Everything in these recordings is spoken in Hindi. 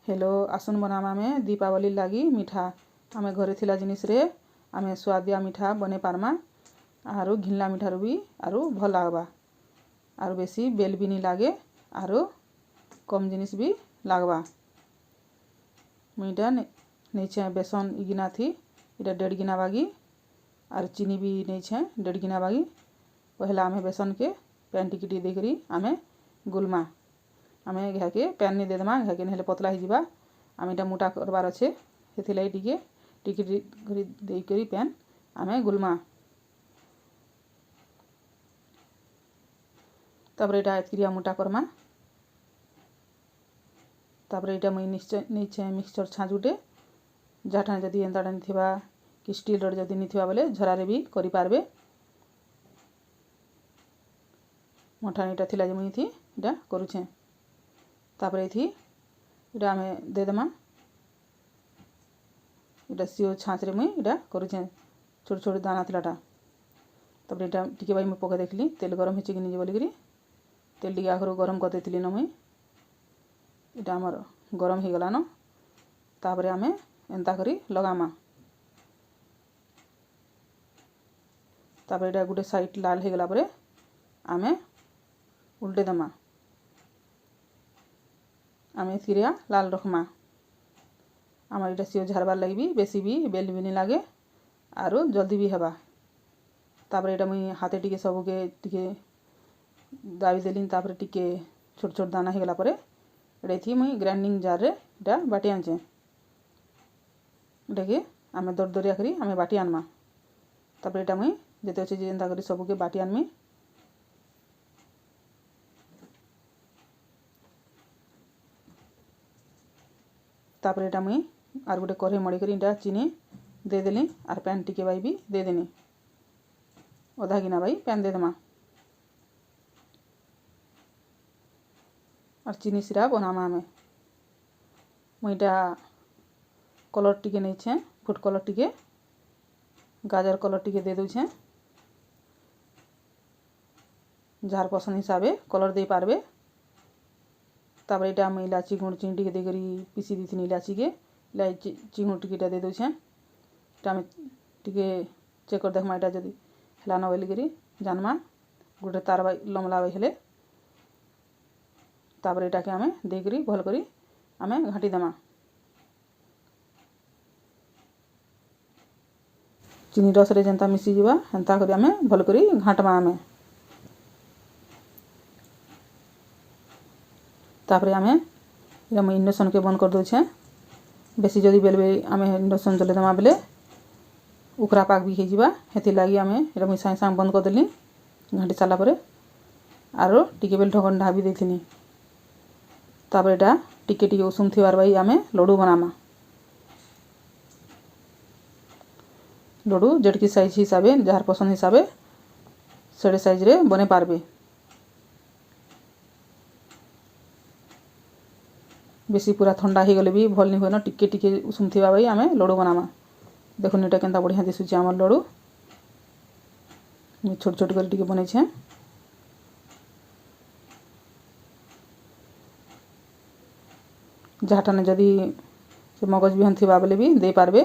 हेलो आसुन बनामा में दीपावली लगी मिठा आमे घरे थिला जिनिस रे आमे स्वादिया मिठा बने पारमा आरो घिनला मिठार भी आरो भल लागबा आरो बेसी बेल भी नहीं लागे आरो कम जिनिस भी लागबा। मुईटा नहीं छे बेसन इगिना थी इटा 1.5 गिना बागी और चीनी भी नहीं छे 1.5 गिना बागी। पहला आमे बेसन के पैन टिकी देकरी आमे गुलमा आमे घा के पैन नहीं देदमा घा के नहले पतला ही जीवा आमे इटा मोटा करबार अच्छे हेथिलाई टिके टिकी देकरी पैन आमे गुलमा तापर इटा एतक्रिया मोटा करमा तापर इटा मुई निश्चय नहीं मिक्सचर छाँचुटे जाठाने जदि एंताटा नहीं थिबा कि स्टील रड जदि नहीं थिबा बोले झरारे भी करि पारबे। मोठानी इटा थिला जे मुई थी इटा करूछे तापर एथी इटा आमे देदमा इटा सिओ छाँच रे मुई इटा करूछे छोट छोट दाना थिलाटा तापर इटा टिके बाई मुई पके देखली तेल गरम हेचे कि नहीं बोलिकरी तेल टिके आखरु गरम कर देथिली न मुई इटा हमर गरम हो गला न तापर आमे एंता करी लगामा तापर इटा गुटे साइड लाल हो गला परे आमे उल्टे दमा आमे सिरिया लाल रखमा आमार इटा सिओ झारबार लगी भी बेसी भी बेल भी नहीं लागे आरो जल्दी भी हबा। तापर इटा मुई हाथे टिके सबके टिके दाबी देलिन तापर टिके छोट छोट दाना हो गला परे इटा थी मुई ग्राइंडिंग जार रे इटा बाटी आनचे इटा के आमे दरदरिया करी आमे बाटी आनमा तापर इटा मुई जेते अच्छे जेंता करी सबके बाटी आनमी तापर इटा मुई आर गोटे कढ़े मड़ी करी इटा चीनी दे देली आर पैन टिके बाई भी दे देनी आधा गिना बाई पैन दे देमा और चीनी सिरा बनामा आमे मुईटा कलर टिके नहीं छे फुड कलर टिके गाजर कलर टिके दे दूछे जार पसंद हिसाबे कलर दे पारबे। तापर इटा मुई इलाची गुण चीनी टिके देकरी पीसी दीथिनी इलाची के इलाची गुण टिकेटा दे दूछे इटा आमे टिके चेक कर देखमा इटा जदि हला न बोलिकरी जानमा गोटे तार बाई लमला बाई हेले तापर इटा के आमे देकरी भल करी आमे घाटी देमा चीनी रस रे जेंता मिसी जीवा हेंता करी आमे भल करी घाटमा आमे तापर आमे इटा मुई इंडक्शन के बंद कर दोछे बेसी जदि बेल आमे इंडक्शन चले देमा बेले उखरा पाक भी हेजिबा हेति लागी आमे इटा मुई साइ साइ बंद कर देली घाटी साला परे आरो टिके बेल ढकन ढाबी देथिनी तापर इटा टिके टिके उषुम थिबार बाई आमे लड्डू बनामा लड्डू जेटकी साइज हिसाबे जार पसंद हिसाबे सेडे साइज रे बने पारबे। बेसी पूरा ठंडा ही गले भी भल नहीं हुए न टिके टिके उषुम थिबा बाई आमे लड्डू बनामा देखुन इटा केनता बढ़िया दिसुचे आमर लड्डू छोट छोट कर टिके बने छे जहाटाने जदि से मगज बिहन थिबा बेले भी दे पारबे।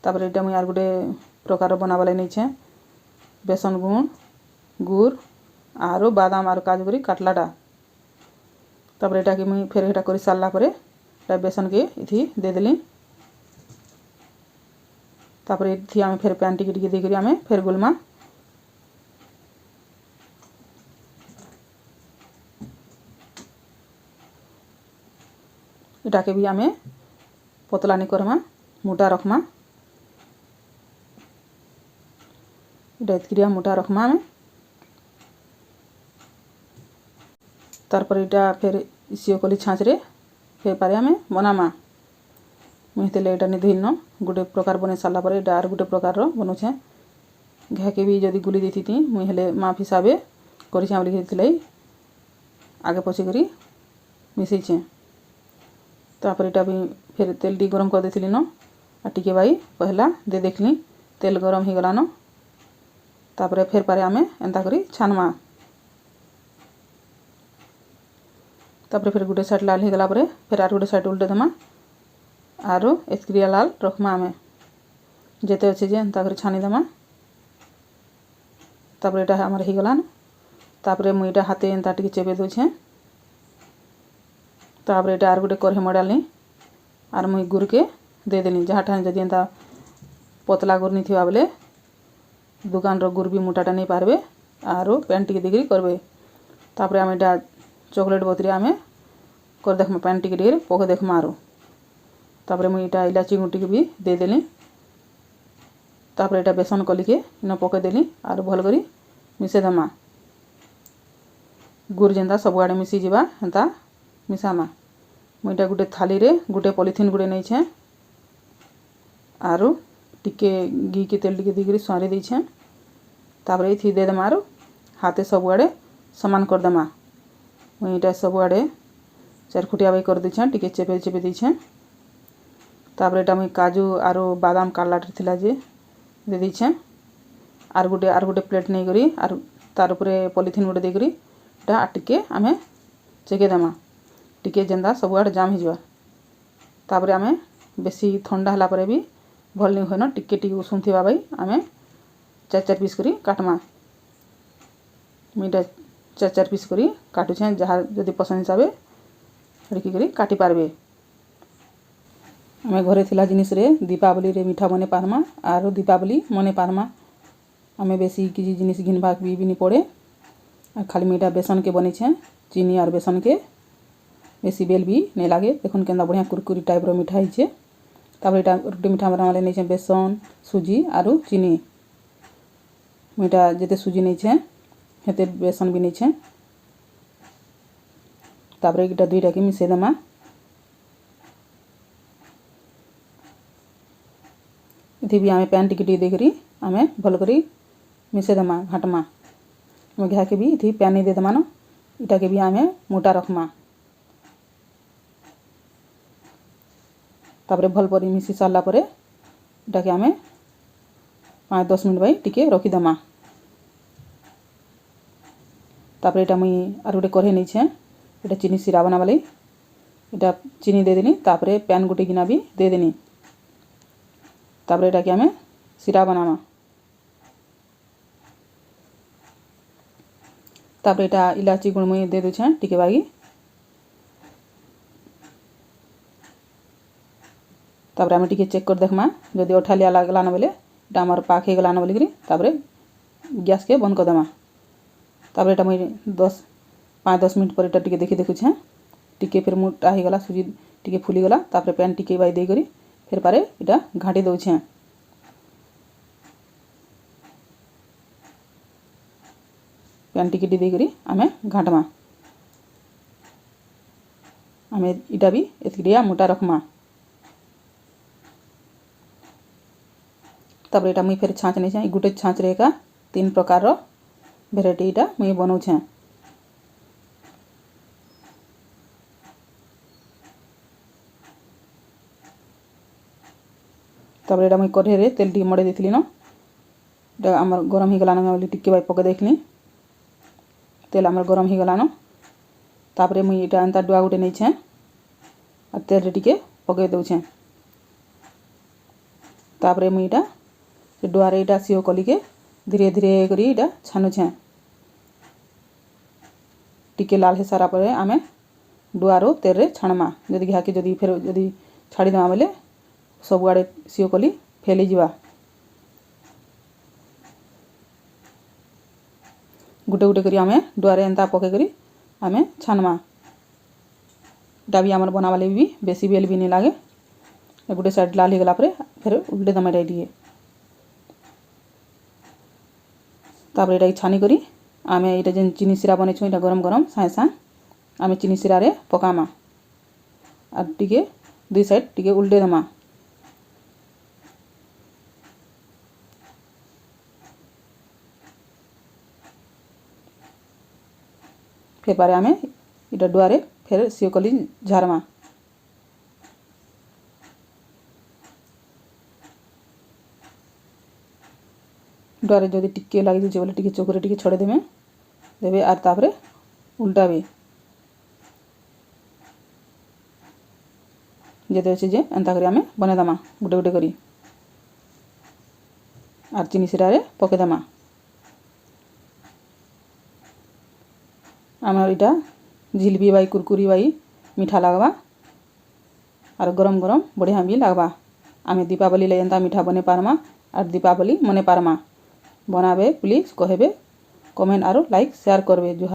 तापर इटा मुई आर गोटे प्रकार बनाबा नहीं छे बेसन गुण गुड़ आरो बादाम आरो काजू करी काटलाटा तापर इटा के मुई फेर हेटा करी सारला परे इटा बेसन के इथी दे देली तापर इथी आमे फेर पैन टिके टिके देकरी आमे फेर गुलमा इटा के भी आमे पतला नहीं करमा मोटा रखमा इटा एतक्रिया मोटा रखमा आमे तारपर इटा फेर सिओ कली छाँच रे फेर पारे आमे बनामा मुई हेतेले इटा नहीं धुइन गोटे प्रकार बने सारला परे इटा आर गोटे प्रकार बनुछे घा के भी जदि गुली देथिती मुई हेले माप हिसाबे करिछे बोली हेतिलाई आगे पछे करी मिसैछे तापर इटा भी फिर तेल टी गरम कर देथिली न आ टिके बाई पहला दे देखली तेल गरम हो गला न तापर फेर पारे आमे एंता करी छानमा तापर फिर गुटे साइड लाल हो गला परे फिर आर गुटे साइड उल्टे देमा आरो एतक्रिया लाल रखमा आमे जेते अच्छे जे एंता कर छानी देमा। तापर एटा हमर हो गलान तापर मुई एटा हाथे एंता टिके चेबे दोछे। तापर एटा आर गुटे करहे मडालनी आर मुई गुड़ के दे देनी जहाँ ठान जदि एंता पतला गुड़ नहीं थिबा बेले दुकान रो गुड़ भी मोटाटा नहीं पारबे आरो पैन टिके देकरी करबे। तापर आमे एटा चॉकलेट बतरी आमे कर देखमा पैन टिके टिके पके देखमा आरो तापर मुई एटा इलाची गुटी के भी दे देली। तापर एटा बेसन कली के न पके देली आरो भल करी मिसे देमा गुड़ जेंता सब आड़े मिसी जिबा हेंता मिसामा। मुई एटा गुटे थाली रे गुटे पॉलिथिन गुड़े नहीं छे आरो टिके घी के तेल टिके देकरी स्वारी देछे। तापर एथि दे देमा आरो हाथे सब आड़े समान कर देमा। मुई एटा सब आड़े चारखुटिया बाई कर देछे टिके चेपे चेपे देछे। तापर एटा मुई काजू आरो बादाम काला थिला जे दे देछे आर गुटे प्लेट नहीं करी आर तार उपरे पॉलिथिन गुटे देकरी एटा टिके आमे चेके देमा टिके जेंदा सब आड़े जाम हिजवा। तापर आमे बेसी ठंडा हला परे भी भल नहीं होइनो टिके टिके उषुम थिबा बाई आमे चार चार पीस करी काटमा। मुईटा चार चार पीस करी काटुछे जहाँ जदि पसंद हिसाबे रखी करी काटी पारबे। आमे घरे थिला जिनिस रे दीपावली रे मिठा बने पारमा आरो दीपावली मने पारमा। आमे बेसी किसी जिनिस घिनबाक भी नहीं पड़े खाली मीठा बेसन के बनी छे चीनी और बेसन के बेसी बेल भी नहीं लागे। देखुन केंदा बढ़िया कुरकुरी टाइप रो मिठा हिचे। तापर एटा रोटी मिठा बना वाले नहीं छे बेसन सुजी आरो चीनी। मीठा जेते सुजी नहीं छे हेते बेसन भी नहीं छे। तापर एटा दुईटा के मिसे देमा इथि भी आमे पैन टिके टिके देकरी आमे भल करी मिसे देमा घाटमा। घा के भी इथि पैन नहीं दे देमा न इटा के भी आमे मोटा रखमा। तापर भल परी मिसी सारला परे इटा के आमे 5-10 मिनट बाई टिके रखी देमा। तापर एटा मुई आर गुटे करहे नहीं छे एटा चीनी सिरा बना वाली एटा चीनी दे देनी तापर पैन गुटे गिना भी दे देनी। तापर एटा के आमे सिरा बनामा। तापर एटा इलाची गुड़ मुई दे दुछे टिके बागी। तापर आमे टिके चेक कर देखमा जदि अठालिया लागला न बेले एटा हमर पाक हे गला न बोली करी तापर गैस के बंद कर देमा। तापर एटा मुई 5-10 मिनट पर एटा टिके देखि देखुछे टिके फिर मोटा हे गला सुजी टिके फुली गला। तापर पैन टिके बाई दे करी फिर पारे एटा घाटी दउछे। पैन टिके दे करी आमे घाटमा आमे इटा भी एतक्रिया मोटा रखमा। तापर एटा मुई फिर छाँच नहीं छे गुटे छाँच रे का 3 प्रकार रो भेराइटी इटा मुई बनाउछे। तापर एटा मुई कढ़े रे तेल टिके मडे देथिली न एटा हमर गरम ही गला न बोली टिके बाई पके देखली तेल हमर गरम ही गला न। तापर मुई एटा एंता डुआ गुटे नहीं छे आ तेल रे टिके पके दउछे। तापर मुई एटा डुआ रे एटा सिओ कली के धीरे धीरे करी एटा छानुछे। टिके लाल हे सारा परे आमे डुआ रो तेल रे छाणमा जदि घा के जदि फिर जदि छाड़ी देमा बेले सब आड़े सिओ कली फैली जिवा। गुटे गुटे करी आमे डुआ रे एंता पके करी आमे छानमा। एटा भी हमर बना वाले भी बेसी बेल भी नहीं लागे। गुटे साइड लाल हे गला परे फिर उल्टे दमा टिके तापर एटा छानी करी आमे एटा जेन चीनी सिरा बनेछु एटा गरम गरम साए साए आमे चीनी सिरा रे पकामा आ टिके दुई साइड टिके उल्टे देमा। फिर पारे आमे इटा डुआ रे फिर सिओ कली झारमा। डुआ रे जदि टिके लागि जे बोले टिके चोकरे टिके छड़े देबे आर तापरे उल्टाबे। ଯେତେ ଅଛି ଯେ ଏନ୍ତା କରି ଆମେ ବନେଇଦେମା ଗୁଟେ ଗୁଟେ କରି ଆର୍ ଚିନି ସିରାରେ ପକେଇଦେମା। ଆମର ଇଟା ଝିଲବି ବାଇ କୁରକୁରି ବାଇ ମିଠା ଲାଗ୍ବା ଆର୍ ଗରମ ଗରମ ବଢ଼ିଆ ବି ଲାଗ୍ବା। ଆମେ ଦୀପାବଳି ଲାଗି ଏନ୍ତା ମିଠା ବନେଇ ପାର୍ମା ଆର୍ ଦୀପାବଳି ମନେଇ ପାର୍ମା। बनाबे प्लीज कहबे कमेंट आरो लाइक शेयर करबे।